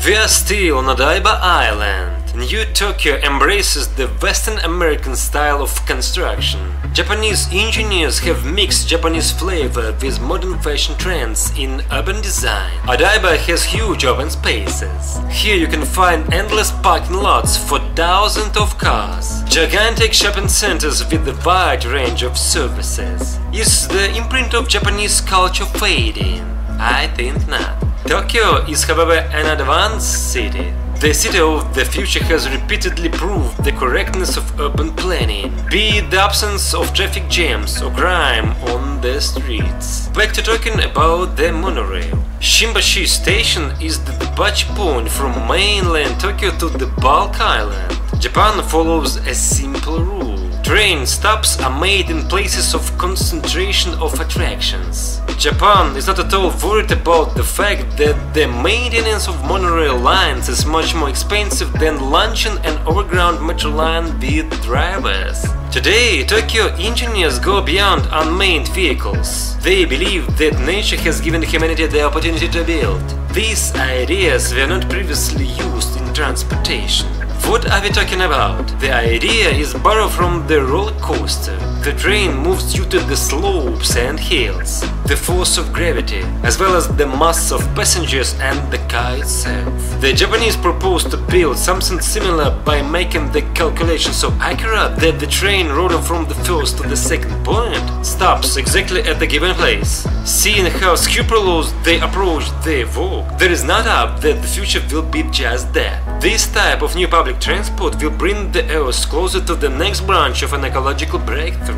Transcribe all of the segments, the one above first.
We are still on Odaiba Island. New Tokyo embraces the Western American style of construction. Japanese engineers have mixed Japanese flavor with modern fashion trends in urban design. Odaiba has huge open spaces. Here you can find endless parking lots for thousands of cars. Gigantic shopping centers with a wide range of services. Is the imprint of Japanese culture fading? I think not. Tokyo is, however, an advanced city. The city of the future has repeatedly proved the correctness of urban planning, be it the absence of traffic jams or crime on the streets. Back to talking about the monorail. Shimbashi Station is the departure point from mainland Tokyo to the bulk island. Japan follows a simple rule. Train stops are made in places of concentration of attractions. Japan is not at all worried about the fact that the maintenance of monorail lines is much more expensive than launching an overground metro line with drivers. Today, Tokyo engineers go beyond unmanned vehicles. They believe that nature has given humanity the opportunity to build. These ideas were not previously used in transportation. What are we talking about? The idea is borrowed from the roller coaster. The train moves due to the slopes and hills, the force of gravity, as well as the mass of passengers and the car itself. The Japanese proposed to build something similar by making the calculation so accurate that the train rolling from the first to the second point stops exactly at the given place. Seeing how scrupulous they approach their work, there is no doubt that the future will be just that. This type of new public transport will bring the Earth closer to the next branch of an ecological breakthrough.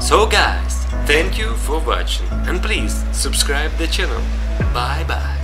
So guys, thank you for watching and please subscribe the channel. Bye bye.